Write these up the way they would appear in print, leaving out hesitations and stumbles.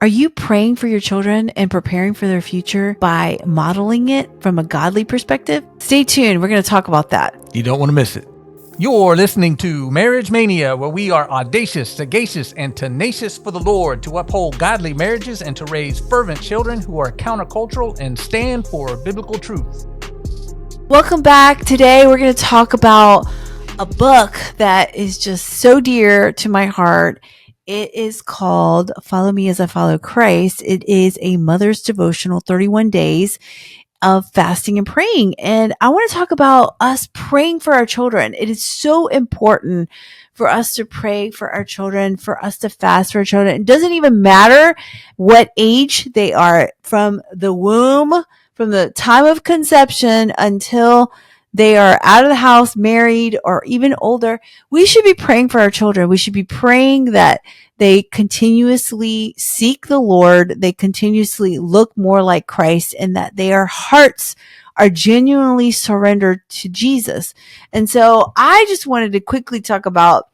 Are you praying for your children and preparing for their future by modeling it from a godly perspective? Stay tuned. We're going to talk about that. You don't want to miss it. You're listening to Marriage Mania, where we are audacious, sagacious, and tenacious for the Lord to uphold godly marriages and to raise fervent children who are countercultural and stand for biblical truth. Welcome back. Today we're going to talk about a book that is just so dear to my heart. It is called Follow Me as I Follow Christ. It is a mother's devotional, 31 days of fasting and praying. And I want to talk about us praying for our children. It is so important for us to pray for our children, for us to fast for our children. It doesn't even matter what age they are, from the womb, from the time of conception until they are out of the house, married, or even older. We should be praying for our children. We should be praying that they continuously seek the Lord, they continuously look more like Christ, and that their hearts are genuinely surrendered to Jesus. And so I just wanted to quickly talk about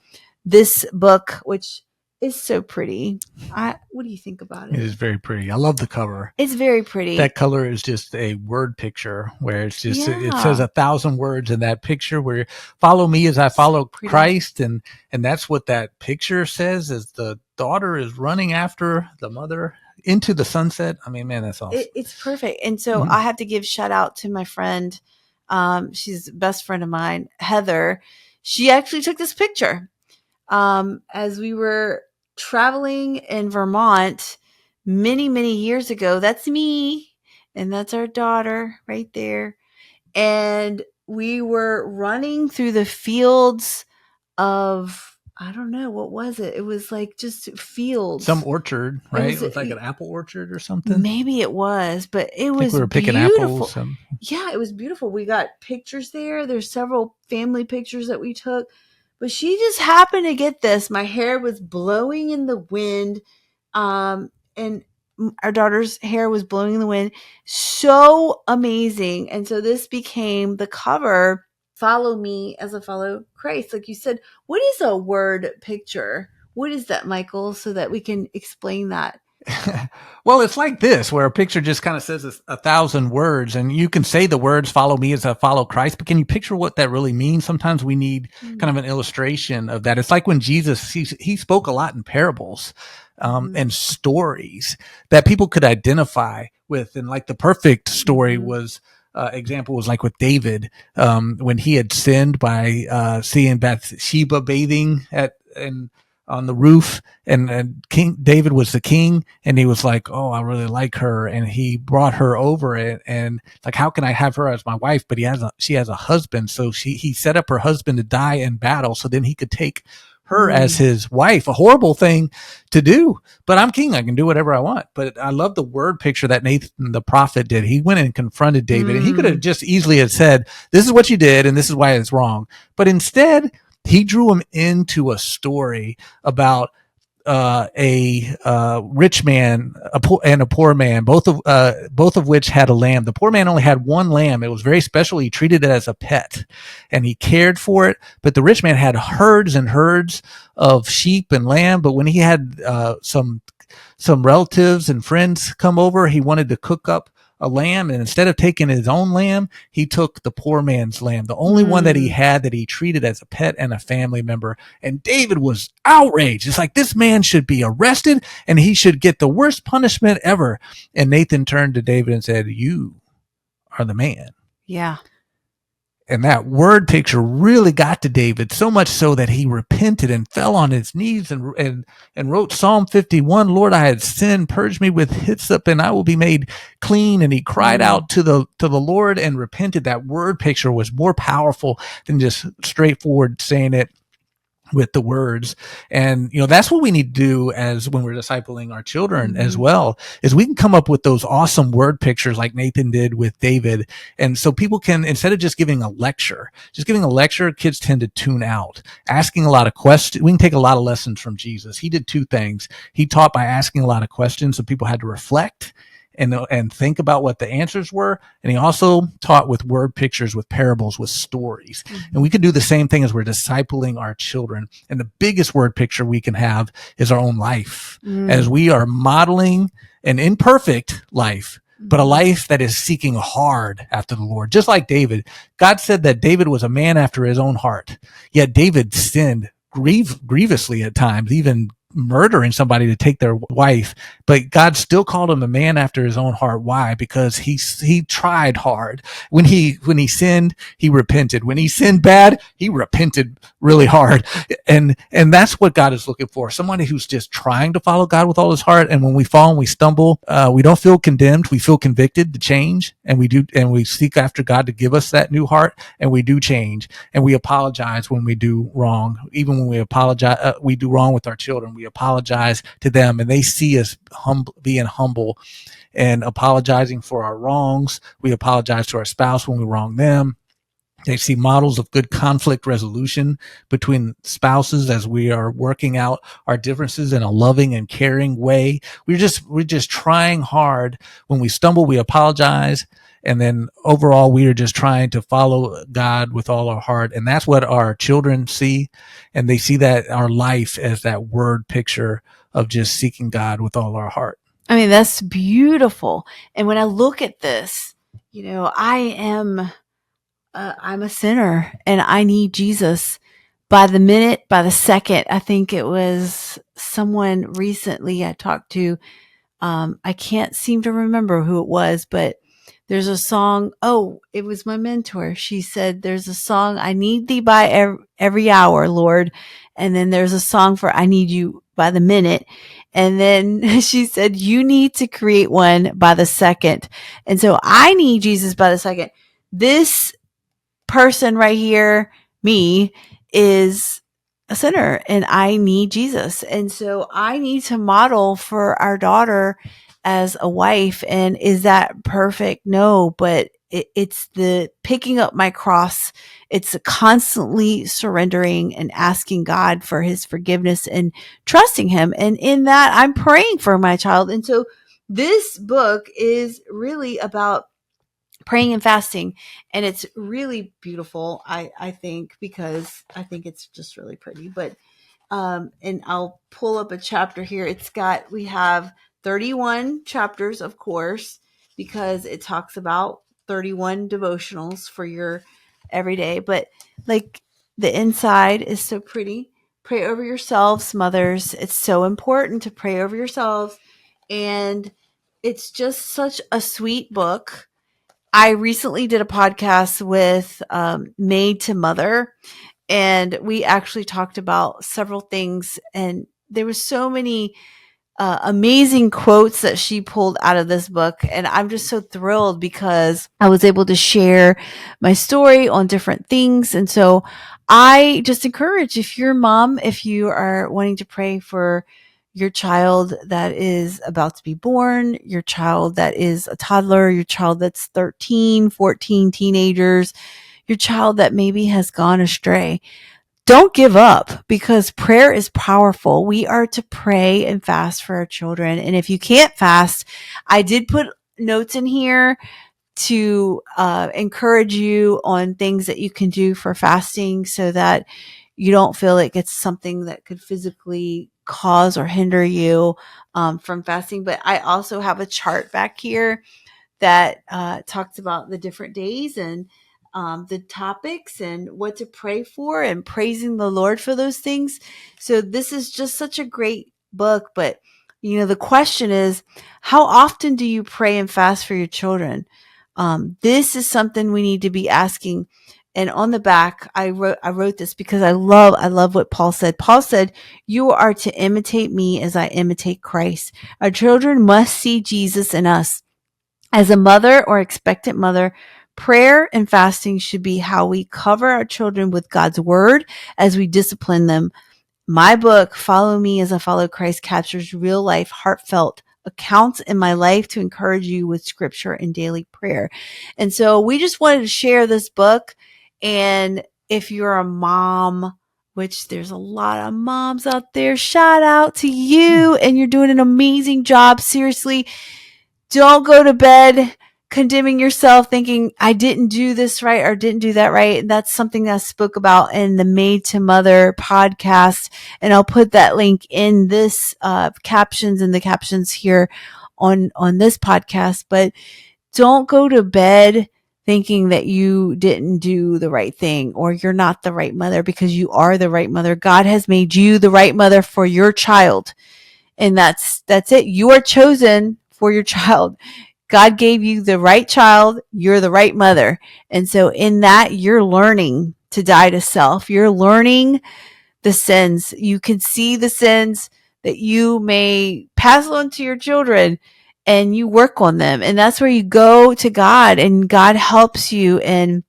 this book, which is so pretty. What do you think about it? It is very pretty. I love the cover. It's very pretty. That color is just a word picture where it's just, Yeah. It says 1,000 words in that picture where follow me as I follow Christ. And that's what that picture says, is the daughter is running after the mother into the sunset. I mean, man, that's awesome. It's perfect. And so I have to give shout out to my friend. She's the best friend of mine, Heather. She actually took this picture as we were traveling in Vermont many, many years ago. That's me. And that's our daughter right there. And we were running through the fields of, I don't know, what was it? It was like just fields. Some orchard, right? It was like an apple orchard or something. Maybe it was, but it was we were picking beautiful. apples. Yeah, it was beautiful. We got pictures there. There's several family pictures that we took. But she just happened to get this. My hair was blowing in the wind. And our daughter's hair was blowing in the wind. So amazing. And so this became the cover. Follow me as I follow Christ. Like you said, what is a word picture? What is that, Michael? So that we can explain that. Well, it's like this, where a picture just kind of says 1,000 words, and you can say the words, follow me as I follow Christ, but can you picture what that really means? Sometimes we need kind of an illustration of that. It's like when Jesus, he spoke a lot in parables and stories that people could identify with. And like the perfect story was, example was like with David, when he had sinned by seeing Bathsheba bathing on the roof, and King David was the king, and he was like, oh, I really like her, and he brought her over, and like, how can I have her as my wife? But she has a husband, so he set up her husband to die in battle, so then he could take her as his wife. A horrible thing to do, but I'm king, I can do whatever I want. But I love the word picture that Nathan the prophet did. He went and confronted David, and he could have just easily have said, this is what you did, and this is why it's wrong. But instead, he drew him into a story about a rich man and a poor man, both of which had a lamb. The poor man only had one lamb. It was very special. He treated it as a pet, and he cared for it. But the rich man had herds and herds of sheep and lamb. But when he had some relatives and friends come over, he wanted to cook up a lamb, and instead of taking his own lamb, he took the poor man's lamb, the only one that he had, that he treated as a pet and a family member. And David was outraged. It's like, this man should be arrested and he should get the worst punishment ever. And Nathan turned to David and said, you are the man. Yeah. And that word picture really got to David, so much so that he repented and fell on his knees and wrote Psalm 51, Lord, I had sinned, purge me with hyssop and I will be made clean. And he cried out to the Lord and repented. That word picture was more powerful than just straightforward saying it with the words. And, that's what we need to do as when we're discipling our children as well, is we can come up with those awesome word pictures like Nathan did with David. And so people can, instead of just giving a lecture, kids tend to tune out. Asking a lot of questions, we can take a lot of lessons from Jesus. He did two things. He taught by asking a lot of questions, so people had to reflect. and think about what the answers were. And he also taught with word pictures, with parables, with stories. Mm-hmm. And we can do the same thing as we're discipling our children. And the biggest word picture we can have is our own life, as we are modeling an imperfect life, but a life that is seeking hard after the Lord. Just like David, God said that David was a man after his own heart. Yet David sinned grievously at times, even murdering somebody to take their wife. But God still called him a man after his own heart. Why? Because he tried hard. When he sinned, he repented. When he sinned bad, he repented really hard. And that's what God is looking for. Somebody who's just trying to follow God with all his heart. And when we fall and we stumble, we don't feel condemned. We feel convicted to change. And we seek after God to give us that new heart. And we do change. And we apologize when we do wrong. Even when we apologize, we do wrong with our children. We apologize to them, and they see us being humble and apologizing for our wrongs. We apologize to our spouse when we wrong them. They see models of good conflict resolution between spouses as we are working out our differences in a loving and caring way. We're just trying hard. When we stumble, we apologize. And then overall, we are just trying to follow God with all our heart. And that's what our children see. And they see that our life as that word picture of just seeking God with all our heart. I mean, that's beautiful. And when I look at this, I'm a sinner and I need Jesus by the minute, by the second. I think it was someone recently I talked to. I can't seem to remember who it was, but there's a song. Oh, it was my mentor. She said, there's a song, I need thee by every hour, Lord. And then there's a song for I need you by the minute. And then she said, you need to create one by the second. And so I need Jesus by the second. This person right here, me, is a sinner and I need Jesus. And so I need to model for our daughter as a wife. And is that perfect? No, but it's the picking up my cross. It's constantly surrendering and asking God for his forgiveness and trusting him. And in that, I'm praying for my child. And so this book is really about praying and fasting, and it's really beautiful. I think, because I think it's just really pretty. But and I'll pull up a chapter here. We have 31 chapters, of course, because it talks about 31 devotionals for your everyday. But like, the inside is so pretty. Pray over yourselves, mothers. It's so important to pray over yourselves, and it's just such a sweet book. I recently did a podcast with Made to Mother, and we actually talked about several things, and there were so many amazing quotes that she pulled out of this book. And I'm just so thrilled because I was able to share my story on different things. And so I just encourage, if you're a mom, if you are wanting to pray for your child that is about to be born, your child that is a toddler, your child that's 13, 14, teenagers, your child that maybe has gone astray, don't give up, because prayer is powerful. We are to pray and fast for our children. And if you can't fast, I did put notes in here to encourage you on things that you can do for fasting, so that you don't feel like it's something that could physically cause or hinder you from fasting. But I also have a chart back here that talks about the different days and the topics and what to pray for, and praising the Lord for those things. So this is just such a great book. But, the question is, how often do you pray and fast for your children? This is something we need to be asking. And on the back, I wrote this because I love what Paul said. Paul said, you are to imitate me as I imitate Christ. Our children must see Jesus in us. As a mother or expectant mother, prayer and fasting should be how we cover our children with God's word as we discipline them. My book, Follow Me as I Follow Christ, captures real life, heartfelt accounts in my life to encourage you with scripture and daily prayer. And so we just wanted to share this book. And if you're a mom, which there's a lot of moms out there, shout out to you, and you're doing an amazing job. Seriously, Don't go to bed condemning yourself, thinking I didn't do this right or didn't do that right. And that's something that I spoke about in the Made to Mother podcast. And I'll put that link in this captions here on this podcast. But don't go to bed thinking that you didn't do the right thing or you're not the right mother, because you are the right mother. God has made you the right mother for your child. And that's it. You are chosen for your child. God gave you the right child. You're the right mother. And so in that, you're learning to die to self. You're learning the sins. You can see the sins that you may pass on to your children, and you work on them. And that's where you go to God, and God helps you and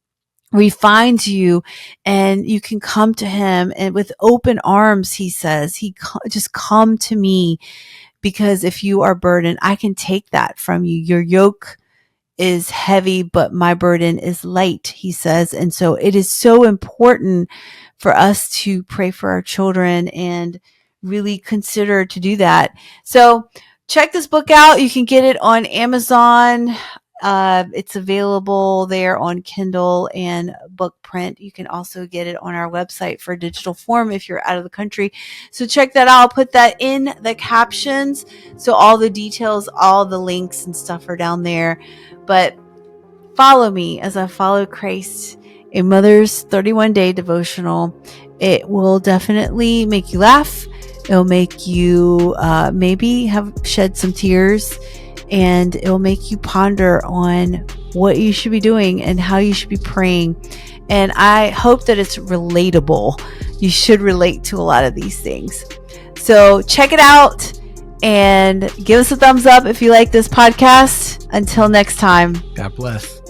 refines you, and you can come to him and with open arms. He says, just come to me, because if you are burdened, I can take that from you. Your yoke is heavy, but my burden is light, he says. And so it is so important for us to pray for our children and really consider to do that. So check this book out. You can get it on Amazon. It's available there on Kindle and book print. You can also get it on our website for digital form if you're out of the country. So check that out. I'll put that in the captions. So all the details, all the links and stuff are down there. But follow me as I follow Christ, a mother's 31-day devotional. It will definitely make you laugh. It'll make you maybe have shed some tears, and it'll make you ponder on what you should be doing and how you should be praying. And I hope that it's relatable. You should relate to a lot of these things. So check it out and give us a thumbs up if you like this podcast. Until next time. God bless.